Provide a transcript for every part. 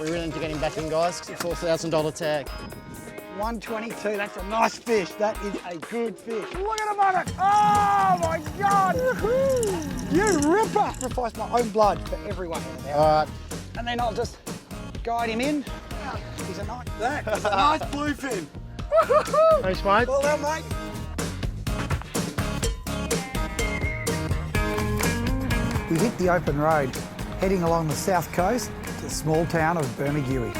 we really need to get him back in, guys. It's a $4,000 tag. 122, that's a nice fish. That is a good fish. Look at him on it. Oh my God. You ripper. Sacrifice my own blood for everyone. All right. And then I'll just guide him in. He's a nice, That is a nice bluefin. Thanks, mate. Well done, mate. We hit the open road, heading along the south coast to the small town of Bermagui.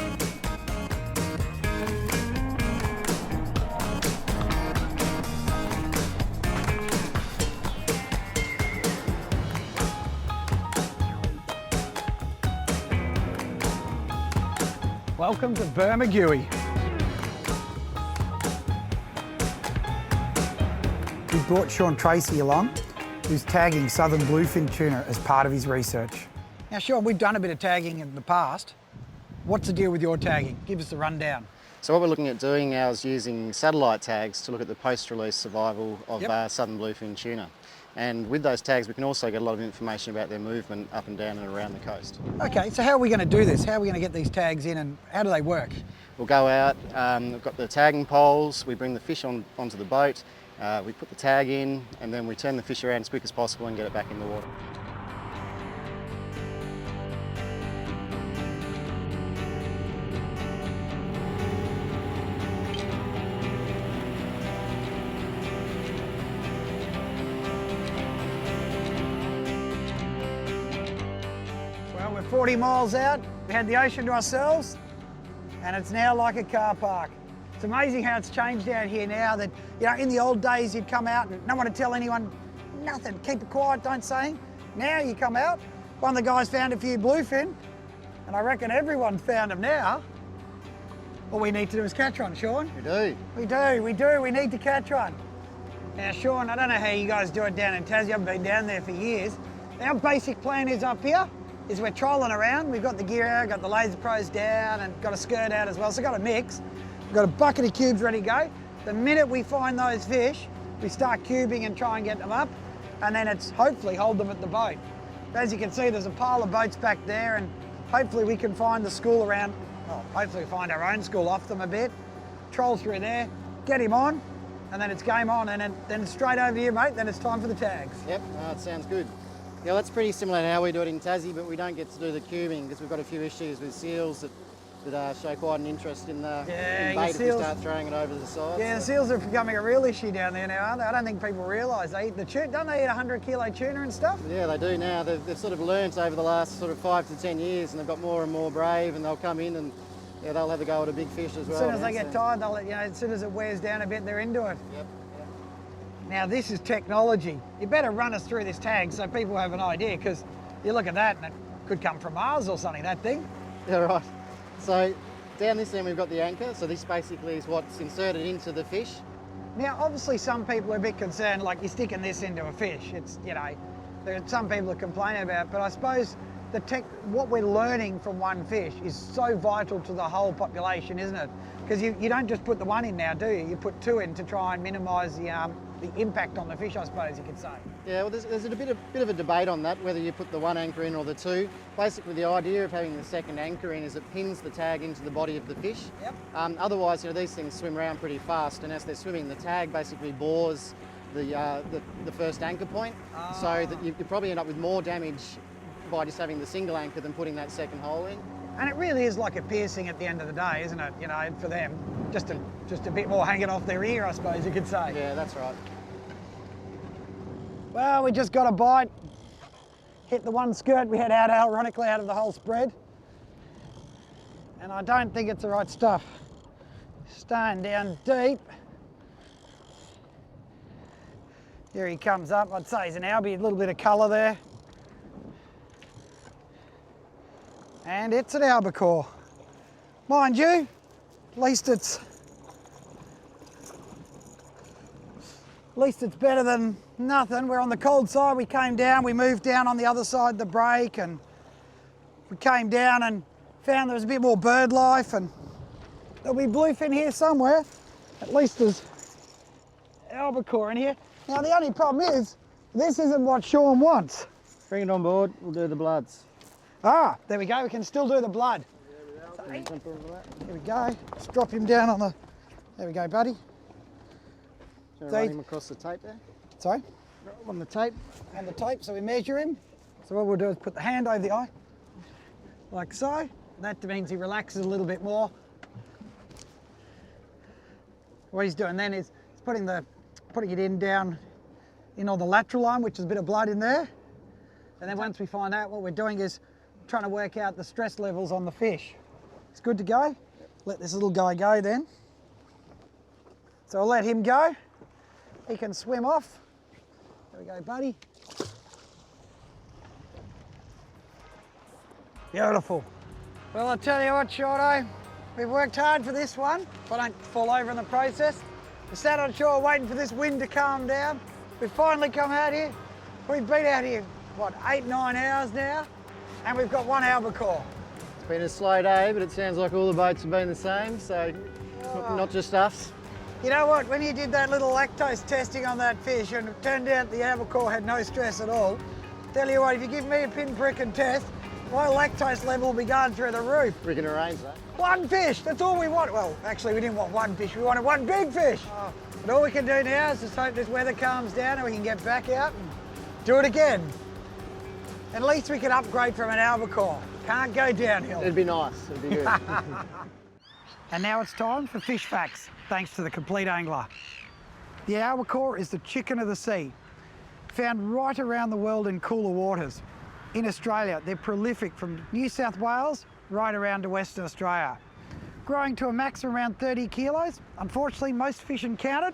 Welcome to Bermagui. We brought Sean Tracy along, who's tagging southern bluefin tuna as part of his research. Now Sean, we've done a bit of tagging in the past. What's the deal with your tagging? Give us the rundown. So what we're looking at doing now is using satellite tags to look at the post-release survival of southern bluefin tuna. And with those tags, we can also get a lot of information about their movement up and down and around the coast. Okay, so how are we going to do this? How are we going to get these tags in and how do they work? We'll go out, we've got the tagging poles, we bring the fish onto the boat, we put the tag in, and then we turn the fish around as quick as possible and get it back in the water. Well, we're 40 miles out, we had the ocean to ourselves, and it's now like a car park. It's amazing how it's changed out here now that, you know, in the old days you'd come out and no one would tell anyone nothing, keep it quiet, don't say anything. Now you come out, one of the guys found a few bluefin, and I reckon everyone's found them now. All we need to do is catch one, Sean. We do. We need to catch one. Now, Sean, I don't know how you guys do it down in Tassie, I've been down there for years. Our basic plan is up here, is we're trolling around. We've got the gear out, got the laser pros down, and got a skirt out as well, so got a mix. We've got a bucket of cubes ready to go. The minute we find those fish, we start cubing and try and get them up, and then it's hopefully hold them at the boat. As you can see, there's a pile of boats back there, and hopefully we can find the school around, well, hopefully find our own school off them a bit, troll through there, get him on, and then it's game on, and then straight over to you, mate, then it's time for the tags. Yep, it sounds good. Yeah, that's pretty similar to how we do it in Tassie, but we don't get to do the cubing because we've got a few issues with seals that show quite an interest in the bait if we start throwing it over the side. Yeah, the seals are becoming a real issue down there now, aren't they? I don't think people realise they eat the tuna. Don't they eat 100 kilo tuna and stuff? Yeah, they do now. They've sort of learnt over the last sort of 5 to 10 years, and they've got more and more brave, and they'll come in and they'll have a go at a big fish as well. As soon as they get tired, they'll let you know. As soon as it wears down a bit, they're into it. Yep. Now this is technology. You better run us through this tag so people have an idea, because you look at that and it could come from Mars or something, that thing. Yeah, right. So down this end we've got the anchor, so this basically is what's inserted into the fish. Now obviously some people are a bit concerned, like you're sticking this into a fish. It's, you know, there are some people that complain about it, but I suppose what we're learning from one fish is so vital to the whole population, isn't it? Because you don't just put the one in now, do you? You put two in to try and minimise the impact on the fish, I suppose you could say. Yeah, well there's a bit of a debate on that, whether you put the one anchor in or the two. Basically the idea of having the second anchor in is it pins the tag into the body of the fish. Yep. Otherwise, you know, these things swim around pretty fast, and as they're swimming, the tag basically bores the first anchor point, so that you probably end up with more damage by just having the single anchor than putting that second hole in. And it really is like a piercing at the end of the day, isn't it? You know, for them, just a bit more hanging off their ear, I suppose you could say. Yeah, that's right. Well, we just got a bite. Hit the one skirt we had out, ironically, out of the whole spread. And I don't think it's the right stuff. Staying down deep. Here he comes up. I'd say he's an albie, a little bit of colour there. And it's an albacore. Mind you, at least it's better than nothing. We're on the cold side. We came down, we moved down on the other side of the break, and we came down and found there was a bit more bird life, and there'll be bluefin here somewhere. At least there's albacore in here. Now the only problem is, this isn't what Sean wants. Bring it on board, we'll do the bloods. Ah, there we go, we can still do the blood. Here we go. Just drop him down on the... There we go, buddy. Run him across the tape there. Sorry? On the tape. On the tape, so we measure him. So what we'll do is put the hand over the eye, like so. That means he relaxes a little bit more. What he's doing then is he's putting it in down in on the lateral line, which is a bit of blood in there. And then once we find out, what we're doing is trying to work out the stress levels on the fish. It's good to go. Let this little guy go then. So I'll let him go. He can swim off. There we go, buddy. Beautiful. Well, I'll tell you what, Shorto, we've worked hard for this one. If I don't fall over in the process. We sat on shore waiting for this wind to calm down. We've finally come out here. We've been out here, what, 8-9 hours now? And we've got one albacore. It's been a slow day, but it sounds like all the boats have been the same, so not just us. You know what, when you did that little lactose testing on that fish and it turned out the albacore had no stress at all, tell you what, if you give me a pinprick and test, my lactose level will be going through the roof. We can arrange that. One fish, that's all we want. Well, actually we didn't want one fish, we wanted one big fish. But all we can do now is just hope this weather calms down and we can get back out and do it again. At least we can upgrade from an albacore. Can't go downhill. It'd be nice, it'd be good. And now it's time for fish facts, thanks to the Complete Angler. The albacore is the chicken of the sea, found right around the world in cooler waters. In Australia, they're prolific from New South Wales right around to Western Australia. Growing to a max of around 30 kilos, unfortunately most fish encountered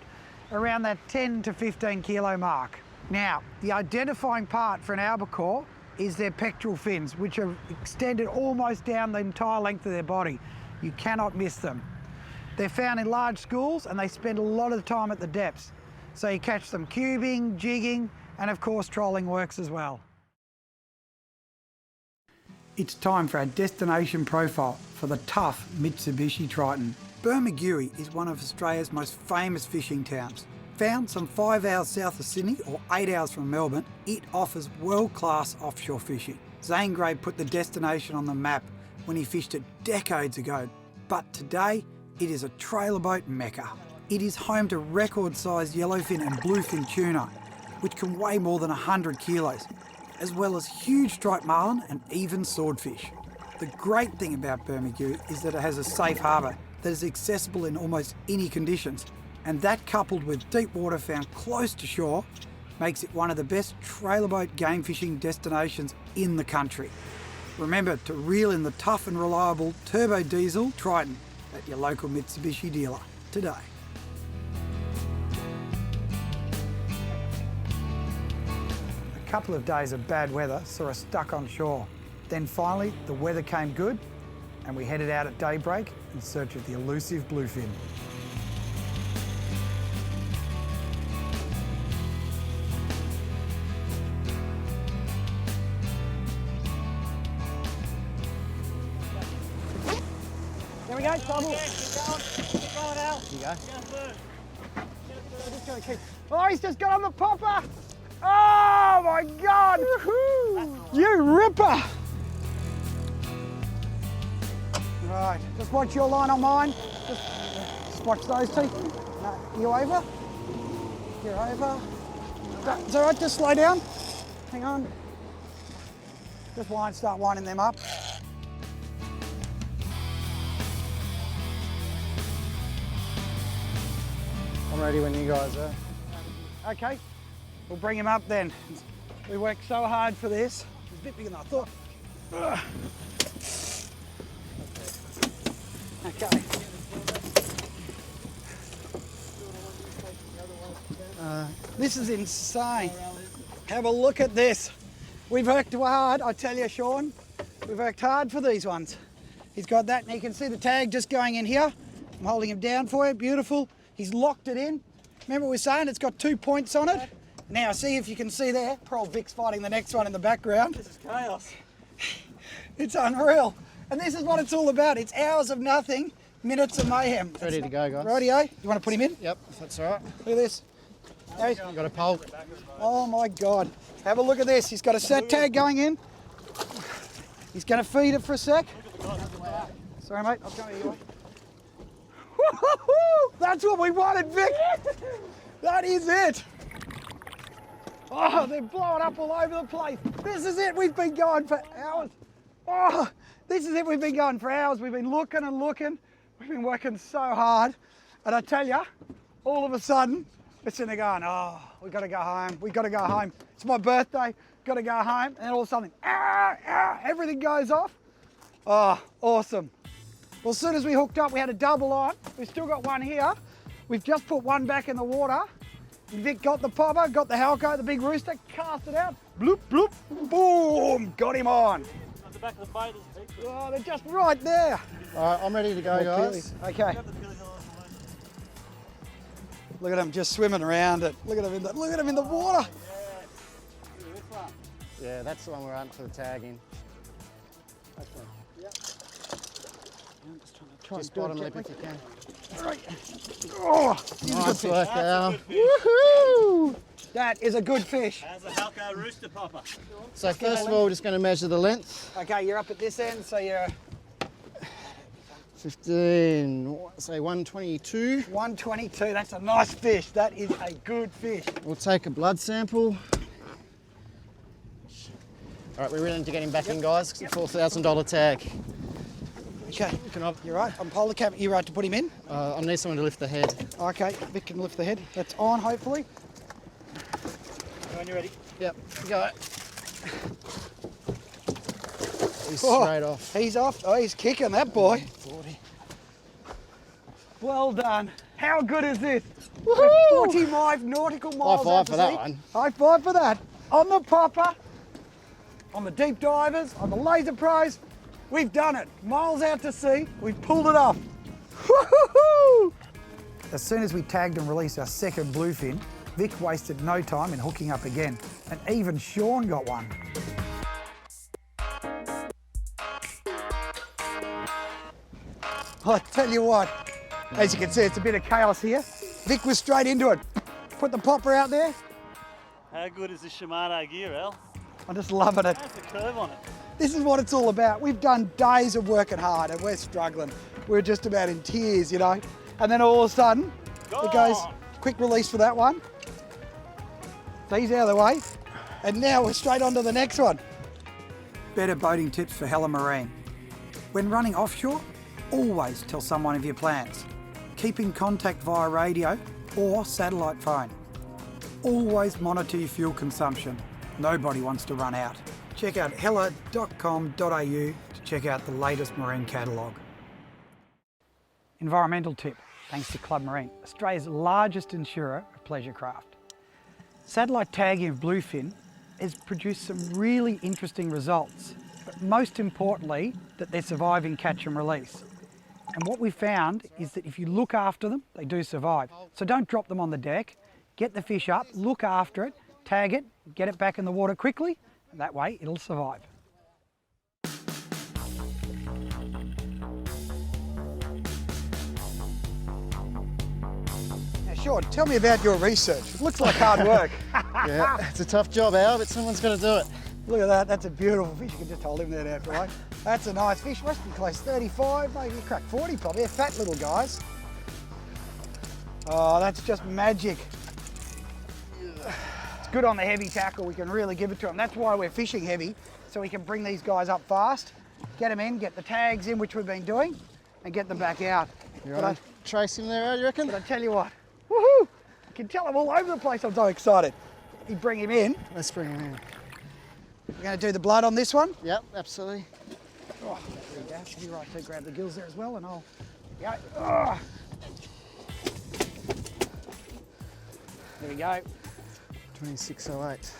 around that 10 to 15 kilo mark. Now, the identifying part for an albacore is their pectoral fins, which are extended almost down the entire length of their body. You cannot miss them. They're found in large schools and they spend a lot of the time at the depths. So you catch them cubing, jigging, and of course trolling works as well. It's time for our destination profile for the tough Mitsubishi Triton. Bermagui is one of Australia's most famous fishing towns. Found some 5 hours south of Sydney or 8 hours from Melbourne, it offers world-class offshore fishing. Zane Gray put the destination on the map when he fished it decades ago, but today it is a trailer boat mecca. It is home to record-sized yellowfin and bluefin tuna, which can weigh more than 100 kilos, as well as huge striped marlin and even swordfish. The great thing about Bermagui is that it has a safe harbour that is accessible in almost any conditions, and that coupled with deep water found close to shore makes it one of the best trailer boat game fishing destinations in the country. Remember to reel in the tough and reliable turbo diesel Triton at your local Mitsubishi dealer today. A couple of days of bad weather saw us stuck on shore. Then finally the weather came good and we headed out at daybreak in search of the elusive bluefin. There we go, double. Keep going, Al. There you go. Just gonna keep... Oh, he's just got on the popper! Oh my God! You ripper! Right, just watch your line on mine. Just watch those two. No, you over? You're over. It's all right, just slow down. Hang on. Just start winding them up. I'm ready when you guys are. Okay, we'll bring him up then. We worked so hard for this. It's a bit bigger than I thought. Ugh. Okay. This is insane. Have a look at this. We've worked hard, I tell you, Sean. We've worked hard for these ones. He's got that, and you can see the tag just going in here. I'm holding him down for you, beautiful. He's locked it in. Remember what we were saying, it's got 2 points on it. Now see if you can see there, poor old Vic's fighting the next one in the background. This is chaos. It's unreal. And this is what it's all about. It's hours of nothing, minutes of mayhem. Ready to go, guys. Rightio. You want to put him in? Yep, that's all right. Look at this. You've got a pole. Oh my God. Have a look at this. He's got a set tag going in. He's going to feed it for a sec. Sorry, mate. I'll come your way. Woo-hoo-hoo! That's what we wanted, Vic. That is it. Oh, they're blowing up all over the place. This is it. We've been going for hours. Oh, this is it. We've been going for hours. We've been looking and looking. We've been working so hard. And I tell you, all of a sudden, we're sitting there going, oh, we've got to go home. We've got to go home. It's my birthday. Got to go home. And all of a sudden, everything goes off. Oh, awesome. Well, as soon as we hooked up, we had a double on. We've still got one here. We've just put one back in the water. Vic got the popper, got the halco, the big rooster, cast it out. Bloop, bloop, boom, got him on. At the back of the boat, Oh, they're just right there. All right, I'm ready to go, guys. Okay. Look at them just swimming around it. Look at them in the water. Yeah, that's the one we're hunting for the tag in. Just bottom lip if you can. Right. Oh, Nice work, Al. woohoo! That is a good fish. How's a halco rooster popper? So first of all, we're just going to measure the length. Okay, you're up at this end, so you're 15, say 122. 122. That's a nice fish. That is a good fish. We'll take a blood sample. All right, we really need to get him back in, guys. It's a $4,000 tag. Okay, you're right. I'm pole the camera. You're right to put him in. I need someone to lift the head. Okay, Vic can lift the head. That's on, hopefully. When you're ready. Yep, go. He's Oh, straight off. He's off. Oh, he's kicking that boy. 40. Well done. How good is this? Woohoo! 45 nautical miles High out five to for that sea. one. High five for that. On the popper, on the deep divers, on the laser pros, we've done it. Miles out to sea, we've pulled it off. Woo-hoo-hoo! As soon as we tagged and released our second bluefin, Vic wasted no time in hooking up again, and even Sean got one. I tell you what, as you can see, it's a bit of chaos here. Vic was straight into it. Put the popper out there. How good is this Shimano gear, Al? I'm just loving it. That's a curve on it. This is what it's all about. We've done days of working hard and we're struggling. We're just about in tears, you know. And then all of a sudden, it goes, quick release for that one. So he's out of the way. And now we're straight on to the next one. Better boating tips for Hella Marine. When running offshore, always tell someone of your plans. Keep in contact via radio or satellite phone. Always monitor your fuel consumption. Nobody wants to run out. Check out hella.com.au to check out the latest marine catalogue. Environmental tip, thanks to Club Marine, Australia's largest insurer of pleasure craft. Satellite tagging of bluefin has produced some really interesting results, but most importantly, that they're surviving catch and release. And what we found is that if you look after them, they do survive. So don't drop them on the deck, get the fish up, look after it, tag it, get it back in the water quickly, and that way it'll survive. Now Sean, tell me about your research. It looks like hard work. Yeah, it's a tough job, Al, but someone's got to do it. Look at that, that's a beautiful fish. You can just hold him there now, right? That's a nice fish, must be close 35, maybe you crack 40 probably. They're fat little guys. Oh, that's just magic. It's good on the heavy tackle, we can really give it to them. That's why we're fishing heavy, so we can bring these guys up fast, get them in, get the tags in, which we've been doing, and get them back out. You want to trace him there, Al, you reckon? But I tell you what, woohoo! I can tell him all over the place, I'm so excited. You bring him in. Let's bring him in. We're going to do the blood on this one. Yep, absolutely. Oh, there you go. Should be right to grab the gills there as well, and I'll go. Oh. There we go. 2608.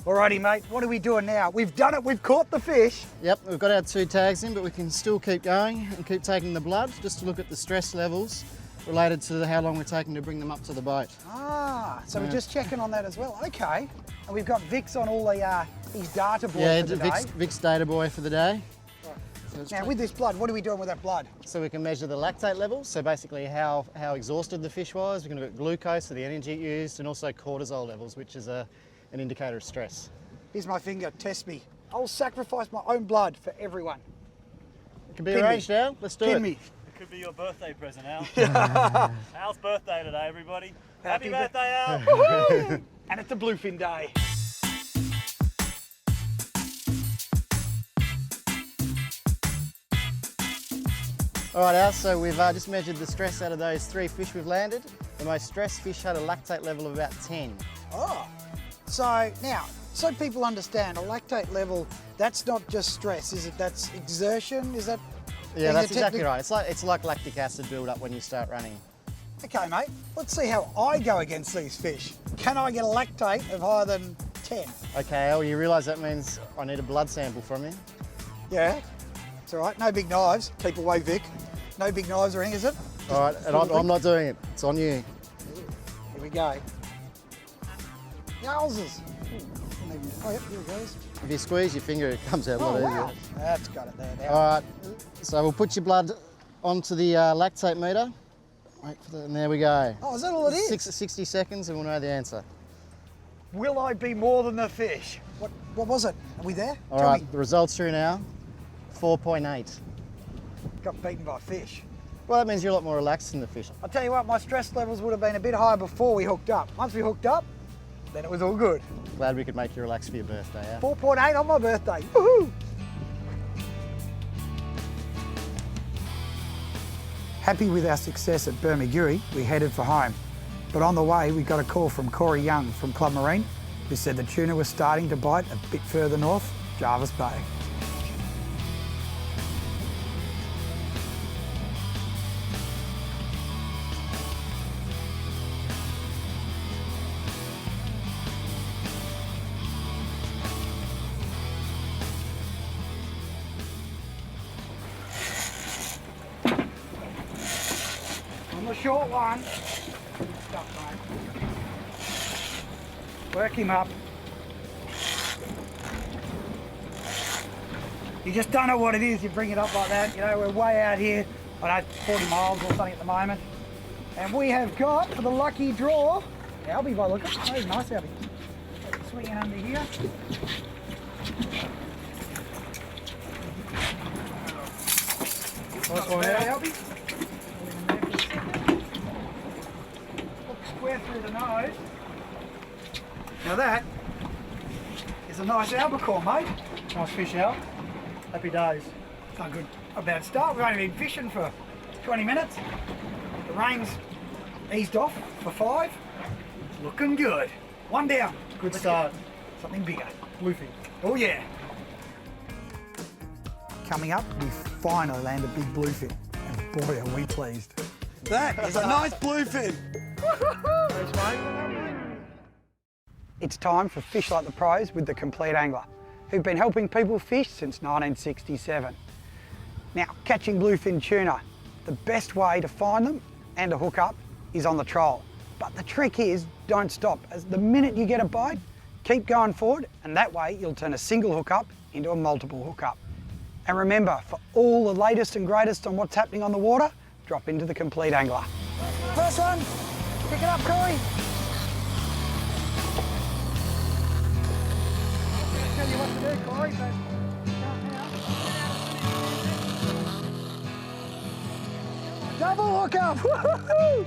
Alrighty, mate. What are we doing now? We've done it. We've caught the fish. Yep, we've got our 2 tags in, but we can still keep going and keep taking the blood just to look at the stress levels related to how long we're taking to bring them up to the boat. Ah, so Yeah. we're just checking on that as well. Okay. And we've got Vic's on all the his data board Yeah, for the day. Vic's data boy for the day. So, Now with this blood, what are we doing with that blood? so we can measure the lactate levels, so basically how exhausted the fish was. We can look at glucose, so the energy it used, and also cortisol levels, which is an indicator of stress. Here's my finger. Test me. I'll sacrifice my own blood for everyone. Can be Pin me. arranged, Al. Let's do Pin it. me. It could be your birthday present, Al. Al's birthday today, everybody. Happy birthday, Al. Woohoo! And it's a Bluefin day. All right, Al, so we've just measured the stress out of those 3 fish we've landed. The most stressed fish had a lactate level of about 10. Oh, so now, so people understand, a lactate level, that's not just stress, is it? That's exertion, is that? Yeah, is that's it exactly right. It's like lactic acid build-up when you start running. Okay, mate, let's see how I go against these fish. Can I get a lactate of higher than 10? Okay, Al, you realise that means I need a blood sample from you? Yeah, it's all right, no big knives. Keep away, Vic. No big knives or anything, is it? All right, and I'm not doing it. It's on you. Here we go. Yowzers. Oh, yep, here it goes. If you squeeze your finger, it comes out a lot Oh, easier. wow. That's got it there now. All right, so we'll put your blood onto the lactate meter. Wait for and there we go. Oh, is that all it is? 60 seconds and we'll know the answer. Will I be more than the fish? What was it? Are we there? All Tell right, me. the results through now, 4.8. Got beaten by fish. Well, that means you're a lot more relaxed than the fish. I'll tell you what, my stress levels would have been a bit higher before we hooked up. Once we hooked up, then it was all good. Glad we could make you relax for your birthday, yeah? 4.8 on my birthday. Woohoo! Happy with our success at Bermagui, we headed for home. But on the way, we got a call from Corey Young from Club Marine, who said the tuna was starting to bite a bit further north, Jarvis Bay. On the short one, work him up. You just don't know what it is, you bring it up like that. You know, we're way out here, I don't know, 40 miles or something at the moment. And we have got, for the lucky draw, Albie by the look at it. Oh, nice Albie. Swinging under here. Nice one, There, Al. Albie. Look square through the nose. Now that is a nice albacore, mate. Nice fish, Al. Happy days. It's not good. A bad start. We've only been fishing for 20 minutes. The rain's eased off for 5. Looking good. One down. Good Let's start. get something bigger. Bluefin. Oh yeah. Coming up, we finally land a big bluefin. And boy, are we pleased. That is a nice bluefin. It's time for Fish Like the Pros with the Complete Angler, who've been helping people fish since 1967. Now, catching bluefin tuna, the best way to find them and to hook up is on the troll. But the trick is, don't stop. As the minute you get a bite, keep going forward, and that way you'll turn a single hookup into a multiple hookup. And remember, for all the latest and greatest on what's happening on the water, drop into the Complete Angler. First one, pick it up, Corey. I'll tell you what to do, Corey, but double hookup! Woo-hoo-hoo!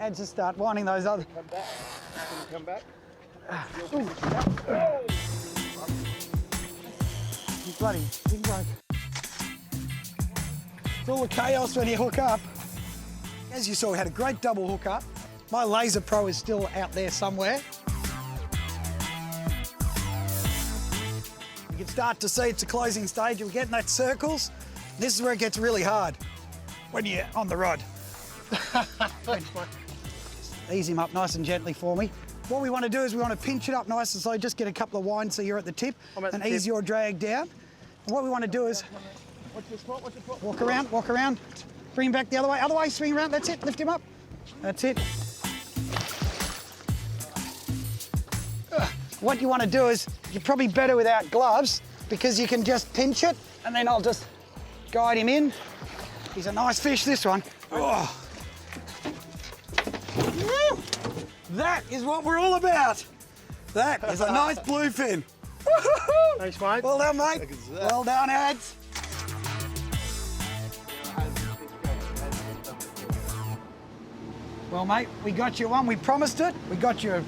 And just start winding those other. Come back. Come back. He's bloody, big bloke. It's all the chaos when you hook up. As you saw, we had a great double hook up. My Laser Pro is still out there somewhere. You can start to see it's a closing stage. We're getting that circles. This is where it gets really hard when you're on the rod. Ease him up nice and gently for me. What we want to do is we want to pinch it up nice and slow, just get a couple of winds so you're at the tip and ease your drag down. And what we want to do is walk around, bring him back the other way, swing around, that's it, lift him up. That's it. What you want to do is, you're probably better without gloves because you can just pinch it and then I'll just guide him in. He's a nice fish, this one. Oh. That is what we're all about. That is a nice bluefin. Woohoo! Thanks, mate. Well done, mate. Look at that. Well done, Ads. Well, mate, we got you one. We promised it. We got you a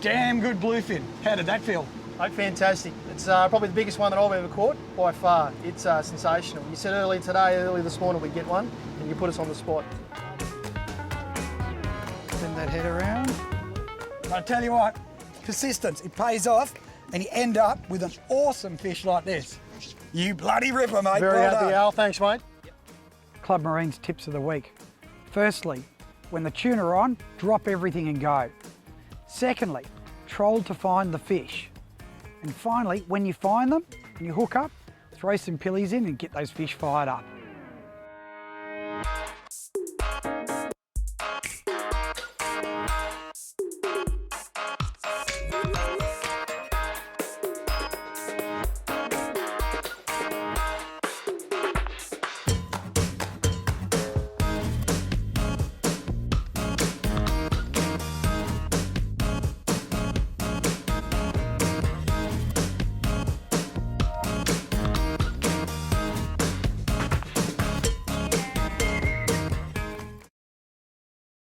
damn good bluefin. How did that feel? Mate, fantastic. It's probably the biggest one that I've ever caught by far. It's sensational. You said early this morning we'd get one, and you put us on the spot. Turn that head around. I tell you what, persistence, it pays off, and you end up with an awesome fish like this. You bloody ripper, mate. Very well happy, done. Al. Thanks, mate. Club Marine's tips of the week. Firstly, when the tuna are on, drop everything and go. Secondly, troll to find the fish. And finally, when you find them and you hook up, throw some pillies in and get those fish fired up.